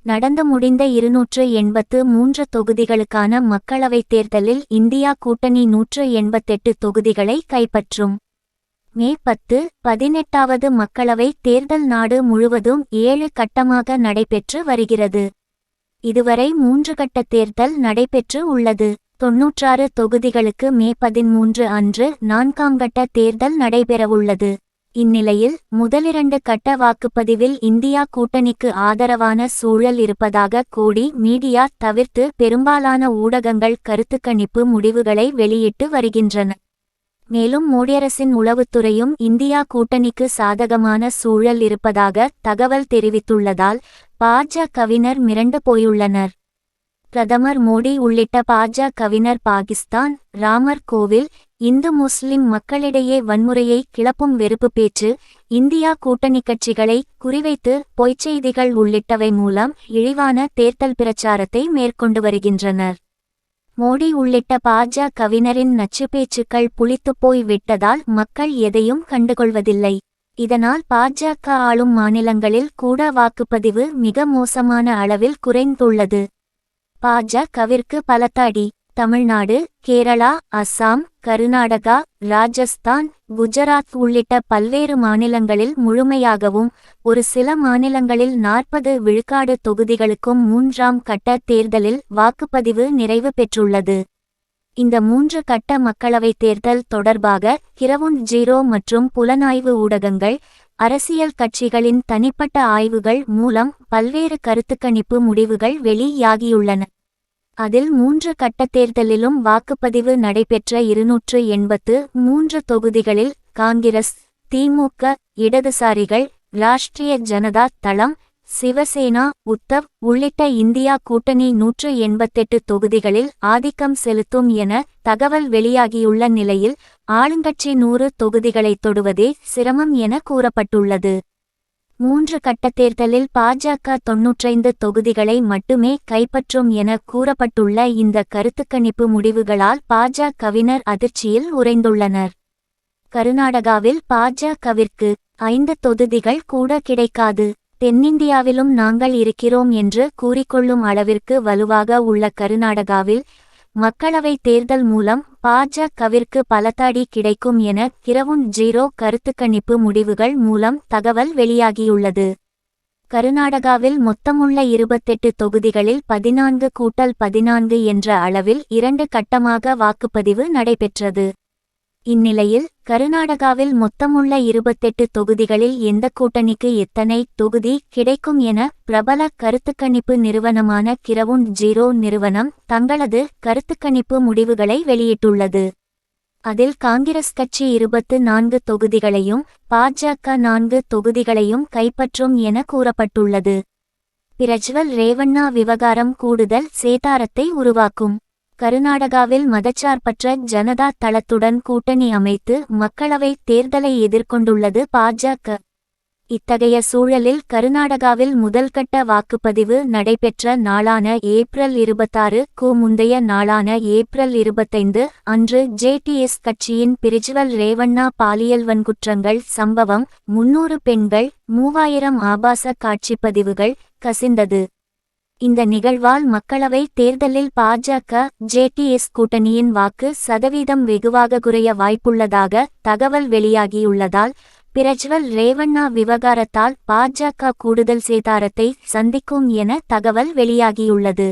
நடந்து முடிந்த 283 தொகுதிகளுக்கான மக்களவைத் தேர்தலில் இந்தியா கூட்டணி 188 தொகுதிகளை கைப்பற்றும். மே 10, 18வது மக்களவைத் தேர்தல் நாடு முழுவதும் 7 கட்டமாக நடைபெற்று வருகிறது. இதுவரை 3 கட்ட தேர்தல் நடைபெற்று உள்ளது. 96 தொகுதிகளுக்கு மே 13 அன்று 4ஆம் கட்ட தேர்தல் நடைபெறவுள்ளது. இந்நிலையில் முதலிரண்டு கட்ட வாக்குப்பதிவில் இந்தியா கூட்டணிக்கு ஆதரவான சூழல் இருப்பதாக கோடி மீடியா தவிர்த்து பெரும்பாலான ஊடகங்கள் கருத்துக்கணிப்பு முடிவுகளை வெளியிட்டு வருகின்றன. மேலும் மோடியரசின் உளவுத்துறையும் இந்தியா கூட்டணிக்கு சாதகமான சூழல் இருப்பதாக தகவல் தெரிவித்துள்ளதால் பாஜகவினர் மிரண்டு போயுள்ளனர். பிரதமர் மோடி உள்ளிட்ட பாஜகவினர் பாகிஸ்தான், ராமர் கோவில், இந்து முஸ்லிம் மக்களிடையே வன்முறையை கிளப்பும் வெறுப்பு பேச்சு, இந்தியா கூட்டணி கட்சிகளை குறிவைத்து பொய்ச்செய்திகள் உள்ளிட்டவை மூலம் இழிவான தேர்தல் பிரச்சாரத்தை மேற்கொண்டு வருகின்றனர். மோடி உள்ளிட்ட பாஜகவினரின் நச்சு பேச்சுக்கள் புளித்துப்போய் விட்டதால் மக்கள் எதையும் கண்டுகொள்வதில்லை. இதனால் பாஜக ஆளும் மாநிலங்களில் கூட வாக்குப்பதிவு மிக மோசமான அளவில் குறைந்துள்ளது. பாஜகவிற்கு பலத்தடி. தமிழ்நாடு, கேரளா, அஸ்ஸாம், கர்நாடகா, ராஜஸ்தான், குஜராத் உள்ளிட்ட பல்வேறு மாநிலங்களில் முழுமையாகவும் ஒரு சில மாநிலங்களில் 40 விழுக்காடு தொகுதிகளுக்கும் 3ஆம் கட்ட தேர்தலில் வாக்குப்பதிவு நிறைவு பெற்றுள்ளது. இந்த 3 கட்ட மக்களவைத் தேர்தல் தொடர்பாக கிரவுண்ட் ஜீரோ மற்றும் புலனாய்வு ஊடகங்கள், அரசியல் கட்சிகளின் தனிப்பட்ட ஆய்வுகள் மூலம் பல்வேறு கருத்துக்கணிப்பு முடிவுகள் வெளியாகியுள்ளன. அதில் 3 கட்ட தேர்தலிலும் வாக்குப்பதிவு நடைபெற்ற 283 தொகுதிகளில் காங்கிரஸ், திமுக, இடதுசாரிகள், ராஷ்டிரிய ஜனதா தளம், சிவசேனா, உத்தவ் உள்ளிட்ட இந்தியா கூட்டணி 188 தொகுதிகளில் ஆதிக்கம் செலுத்தும் என தகவல் வெளியாகியுள்ள நிலையில் ஆளுங்கட்சி 100 தொகுதிகளை தொடுவதே சிரமம் என கூறப்பட்டுள்ளது. 3 கட்ட தேர்தலில் பாஜக 95 தொகுதிகளை மட்டுமே கைப்பற்றும் என கூறப்பட்டுள்ள இந்த கருத்துக்கணிப்பு முடிவுகளால் பாஜகவினர் அதிர்ச்சியில் உறைந்துள்ளனர். கர்நாடகாவில் பாஜகவிற்கு 5 தொகுதிகள் கூட கிடைக்காது. தென்னிந்தியாவிலும் நாங்கள் இருக்கிறோம் என்று கூறிக்கொள்ளும் அளவிற்கு வலுவாக உள்ள கர்நாடகாவில் மக்களவை தேர்தல் மூலம் பாஜகவிற்கு பலத்தடி கிடைக்கும் என கிரவுண்ட் ஜீரோ கருத்துக்கணிப்பு முடிவுகள் மூலம் தகவல் வெளியாகியுள்ளது. கர்நாடகாவில் மொத்தமுள்ள 28 தொகுதிகளில் 14+14 என்ற அளவில் 2 கட்டமாக வாக்குப்பதிவு நடைபெற்றது. இந்நிலையில் கர்நாடகாவில் மொத்தமுள்ள 28 தொகுதிகளில் எந்த கூட்டணிக்கு எத்தனை தொகுதி கிடைக்கும் என பிரபல கருத்துக்கணிப்பு நிறுவனமான கிரவுண்ட் ஜீரோ நிறுவனம் தங்களது கருத்துக்கணிப்பு முடிவுகளை வெளியிட்டுள்ளது. அதில் காங்கிரஸ் கட்சி 24 தொகுதிகளையும் பாஜக 4 தொகுதிகளையும் கைப்பற்றும் என கூறப்பட்டுள்ளது. பிரஜ்வல் ரேவண்ணா விவகாரம் கூடுதல் சேதாரத்தை உருவாக்கும். கர்நாடகாவில் மதச்சார்பற்ற ஜனதா தளத்துடன் கூட்டணி அமைத்து மக்களவை தேர்தலை எதிர்கொண்டுள்ளது பாஜக. இத்தகைய சூழலில் கர்நாடகாவில் முதல்கட்ட வாக்குப்பதிவு நடைபெற்ற நாளான ஏப்ரல் 26க்கு முந்தைய நாளான ஏப்ரல் 25 அன்று ஜேடிஎஸ் கட்சியின் பிரஜ்வல் ரேவண்ணா பாலியல் வன்குற்றங்கள் சம்பவம், 300 பெண்கள், 3000 ஆபாச காட்சிப்பதிவுகள் கசிந்தது. இந்த நிகழ்வால் மக்களவை தேர்தலில் பாஜக ஜேடிஎஸ் கூட்டணியின் வாக்கு சதவீதம் வெகுவாக குறைய வாய்ப்புள்ளதாக தகவல் வெளியாகியுள்ளதால் பிரஜ்வல் ரேவண்ணா விவகாரத்தால் பாஜக கூடுதல் சேதாரத்தை சந்திக்கும் என தகவல் வெளியாகியுள்ளது.